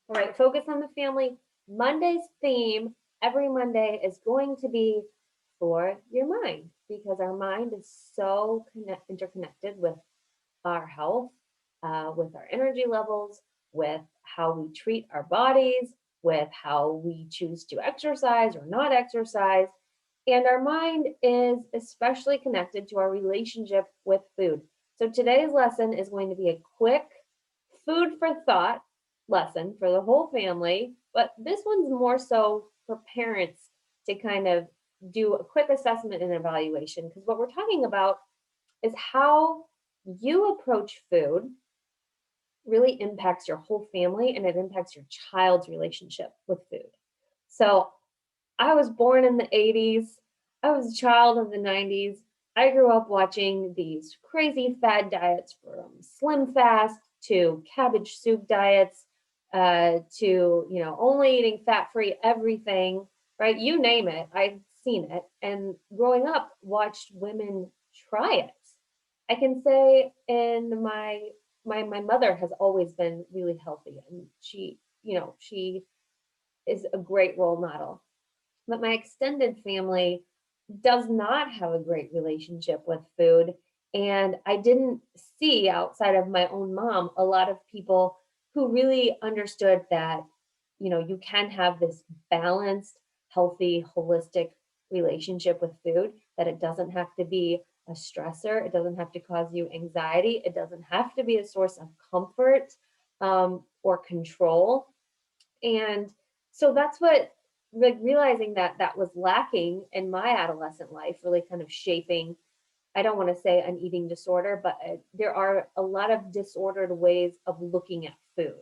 All right, focus on the family. Monday's theme every Monday is going to be for your mind because our mind is so interconnected with our health, with our energy levels, with how we treat our bodies, with how we choose to exercise or not exercise. And our mind is especially connected to our relationship with food. So today's lesson is going to be a quick food for thought lesson for the whole family, but this one's more so for parents to kind of do a quick assessment and evaluation because what we're talking about is how you approach food really impacts your whole family and it impacts your child's relationship with food. So I was born in the 80s. I was a child of the 90s. I grew up watching these crazy fad diets from Slim Fast to cabbage soup diets to, only eating fat-free everything, right? You name it, I've seen it. And growing up, watched women try it. I can say in my mother has always been really healthy and she is a great role model, but my extended family does not have a great relationship with food. And I didn't see outside of my own mom a lot of people who really understood that, you can have this balanced, healthy, holistic relationship with food, that it doesn't have to be a stressor. It doesn't have to cause you anxiety. It doesn't have to be a source of comfort or control. And so that's what, like, realizing that that was lacking in my adolescent life really kind of shaping, I don't want to say an eating disorder, but there are a lot of disordered ways of looking at food.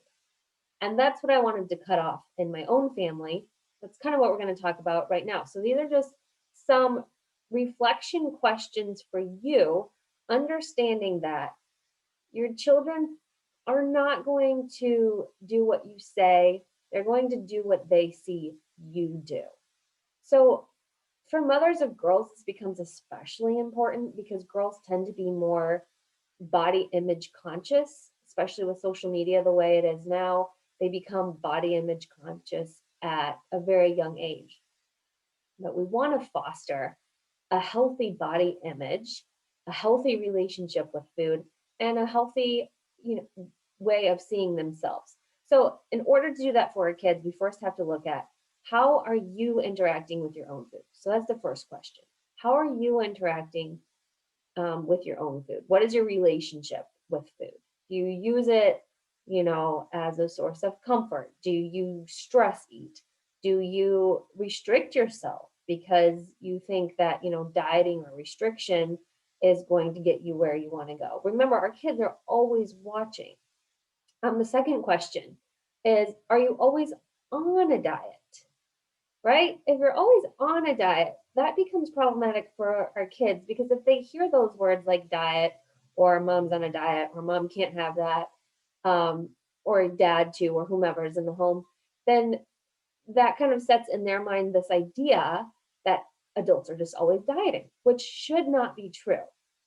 And that's what I wanted to cut off in my own family. That's kind of what we're going to talk about right now. So these are just some reflection questions for you, understanding that your children are not going to do what you say, they're going to do what they see you do. So, for mothers of girls, this becomes especially important because girls tend to be more body image conscious, especially with social media the way it is now. They become body image conscious at a very young age. But we want to foster a healthy body image, a healthy relationship with food, and a healthy, way of seeing themselves. So, in order to do that for our kids, we first have to look at how are you interacting with your own food. So that's the first question. How are you interacting with your own food? What is your relationship with food? Do you use it, as a source of comfort? Do you stress eat? Do you restrict yourself because you think that, dieting or restriction is going to get you where you want to go? Remember, our kids are always watching. The second question is, are you always on a diet? Right? If you're always on a diet, that becomes problematic for our kids because if they hear those words like diet or mom's on a diet or mom can't have that, um, or dad too, or whomever is in the home, then that kind of sets in their mind this idea that adults are just always dieting, which should not be true.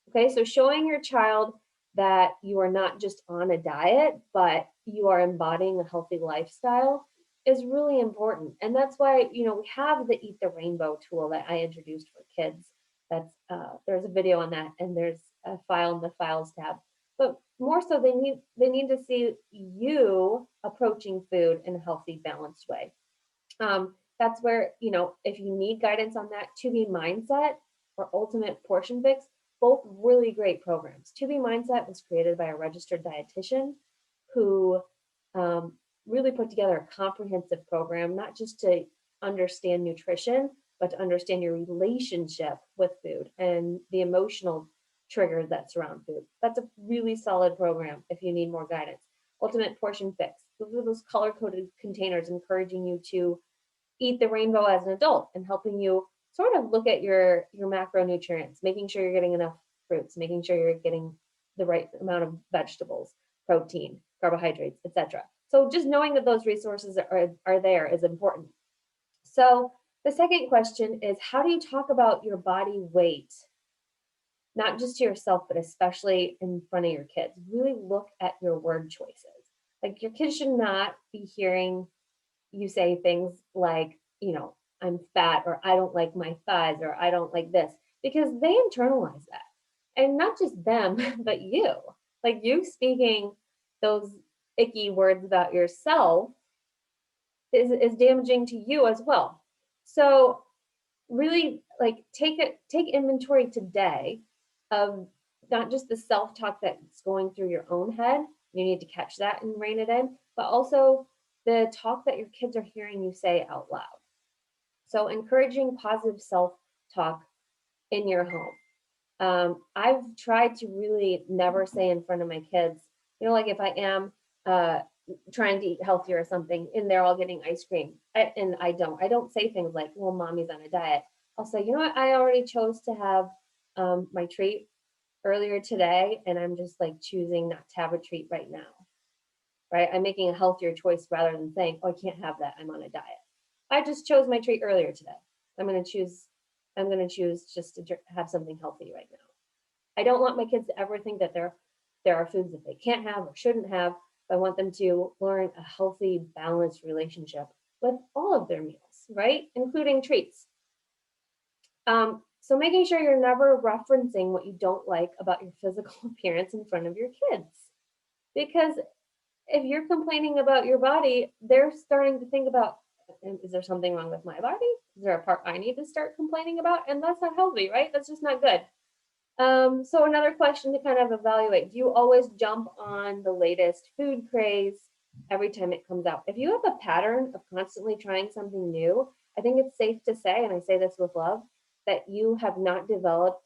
Okay, so showing your child that you are not just on a diet, but you are embodying a healthy lifestyle is really important. And that's why, we have the Eat the Rainbow tool that I introduced for kids. That's there's a video on that and there's a file in the files tab. But more so they need to see you approaching food in a healthy, balanced way. That's where, if you need guidance on that, To Be Mindset or Ultimate Portion Fix, both really great programs. To Be Mindset was created by a registered dietitian who um, really put together a comprehensive program, not just to understand nutrition, but to understand your relationship with food and the emotional triggers that surround food. That's a really solid program if you need more guidance. Ultimate Portion Fix. Those are those color coded containers encouraging you to eat the rainbow as an adult and helping you sort of look at your macronutrients, making sure you're getting enough fruits, making sure you're getting the right amount of vegetables, protein, carbohydrates, etc. So just knowing that those resources are there is important. So the second question is, how do you talk about your body weight, not just to yourself, but especially in front of your kids? Really look at your word choices. Like your kids should not be hearing you say things like, I'm fat, or I don't like my thighs, or I don't like this, because they internalize that. And not just them, but you. Like you speaking those icky words about yourself is damaging to you as well. So really like take inventory today of not just the self-talk that's going through your own head. You need to catch that and rein it in, but also the talk that your kids are hearing you say out loud. So encouraging positive self-talk in your home. I've tried to really never say in front of my kids, like if I am uh, trying to eat healthier or something, and they're all getting ice cream, and I don't say things like, well, mommy's on a diet. I'll say, you know what, I already chose to have my treat earlier today, and I'm just like choosing not to have a treat right now, right? I'm making a healthier choice rather than saying, oh, I can't have that, I'm on a diet. I just chose my treat earlier today. I'm going to choose, just to have something healthy right now. I don't want my kids to ever think that there are foods that they can't have or shouldn't have. I want them to learn a healthy, balanced relationship with all of their meals, right? Including treats. So making sure you're never referencing what you don't like about your physical appearance in front of your kids. Because if you're complaining about your body, they're starting to think about, is there something wrong with my body? Is there a part I need to start complaining about? And that's not healthy, right? That's just not good. So another question to kind of evaluate, do you always jump on the latest food craze every time it comes out? If you have a pattern of constantly trying something new, I think it's safe to say, and I say this with love, that you have not developed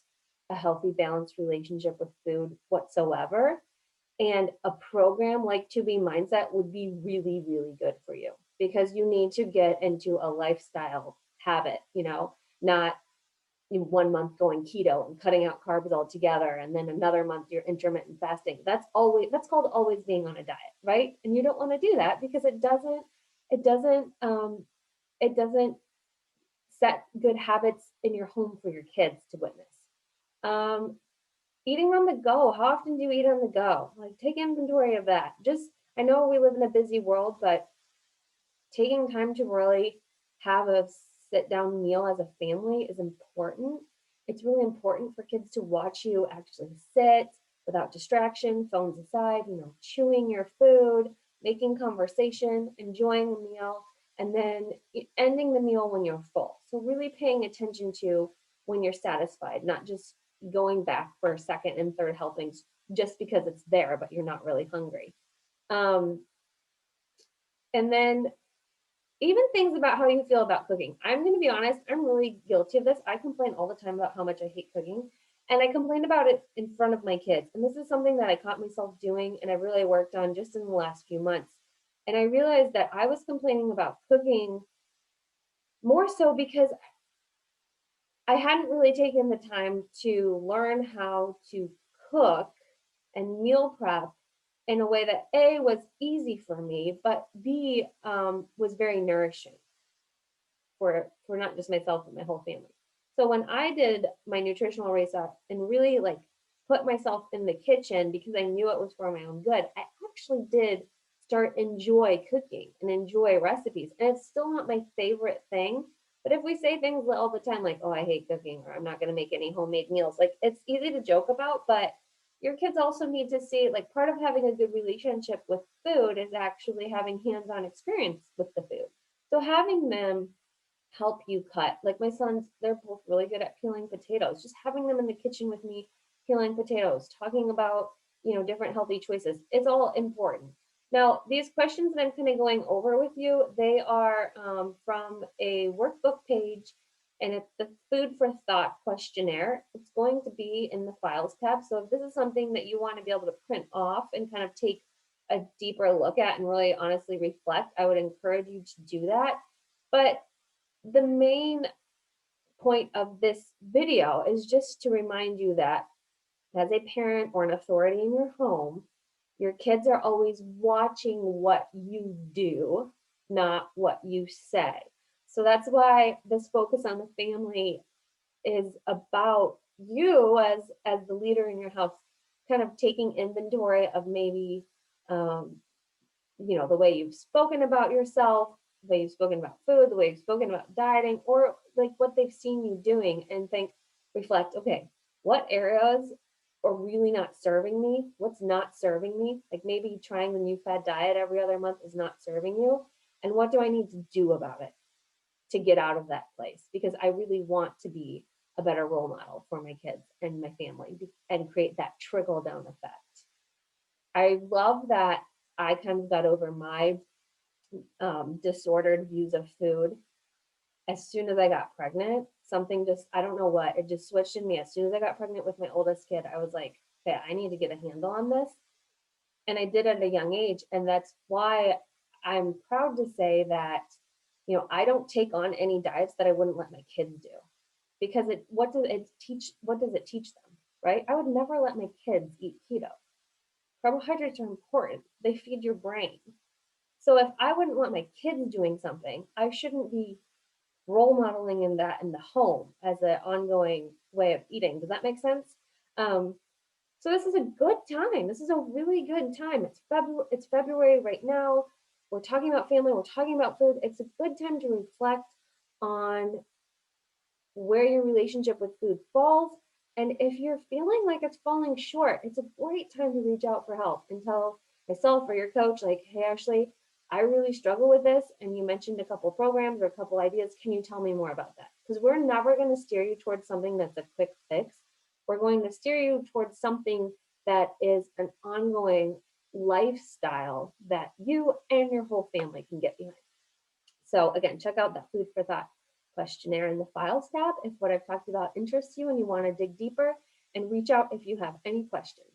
a healthy, balanced relationship with food whatsoever. And a program like To Be Mindset would be really, really good for you, because you need to get into a lifestyle habit, not 1 month going keto and cutting out carbs altogether, and then another month you're intermittent fasting. That's called always being on a diet, right? And you don't want to do that, because it doesn't set good habits in your home for your kids to witness. um, Eating on the go, how often do you eat on the go? Like, take inventory of that. Just, I know we live in a busy world, but taking time to really have a sit down meal as a family is important. It's really important for kids to watch you actually sit without distraction, phones aside, chewing your food, making conversation, enjoying the meal, and then ending the meal when you're full. So really paying attention to when you're satisfied, not just going back for second and third helpings just because it's there, but you're not really hungry. Um, and then even things about how you feel about cooking. I'm going to be honest, I'm really guilty of this. I complain all the time about how much I hate cooking. And I complained about it in front of my kids. And this is something that I caught myself doing and I really worked on just in the last few months. And I realized that I was complaining about cooking more so because I hadn't really taken the time to learn how to cook and meal prep in a way that A, was easy for me, but B, was very nourishing for not just myself, but my whole family. So when I did my nutritional reset and really like put myself in the kitchen because I knew it was for my own good, I actually did start enjoy cooking and enjoy recipes. And it's still not my favorite thing. But if we say things all the time like, oh, I hate cooking, or I'm not going to make any homemade meals, like it's easy to joke about, but your kids also need to see like part of having a good relationship with food is actually having hands-on experience with the food. So having them help you cut. Like my sons, they're both really good at peeling potatoes. Just having them in the kitchen with me peeling potatoes, talking about, different healthy choices. It's all important. Now, these questions that I'm kind of going over with you, they are from a workbook page, and it's the Food for Thought questionnaire. It's going to be in the Files tab. So if this is something that you want to be able to print off and kind of take a deeper look at and really honestly reflect, I would encourage you to do that. But the main point of this video is just to remind you that as a parent or an authority in your home, your kids are always watching what you do, not what you say. So that's why this focus on the family is about you as the leader in your house, kind of taking inventory of maybe the way you've spoken about yourself, the way you've spoken about food, the way you've spoken about dieting, or like what they've seen you doing, and reflect, okay, what areas are really not serving me? What's not serving me? Like maybe trying the new fad diet every other month is not serving you. And what do I need to do about it to get out of that place? Because I really want to be a better role model for my kids and my family and create that trickle down effect. I love that I kind of got over my disordered views of food as soon as I got pregnant. Something just, I don't know what, it just switched in me. As soon as I got pregnant with my oldest kid, I was like, okay, I need to get a handle on this. And I did at a young age. And that's why I'm proud to say that, I don't take on any diets that I wouldn't let my kids do. Because what does it teach them? Right? I would never let my kids eat keto. Carbohydrates are important. They feed your brain. So if I wouldn't want my kids doing something, I shouldn't be role modeling in that in the home as an ongoing way of eating. Does that make sense? Um, so this is a good time. This is a really good time. It's February right now. We're talking about family. We're talking about food. It's a good time to reflect on where your relationship with food falls. And if you're feeling like it's falling short, it's a great time to reach out for help and tell myself or your coach, like, hey, Ashley, I really struggle with this. And you mentioned a couple programs or a couple ideas. Can you tell me more about that? Because we're never going to steer you towards something that's a quick fix. We're going to steer you towards something that is an ongoing lifestyle that you and your whole family can get behind. So again, check out that food for thought questionnaire in the files tab if what I've talked about interests you and you want to dig deeper, and reach out if you have any questions.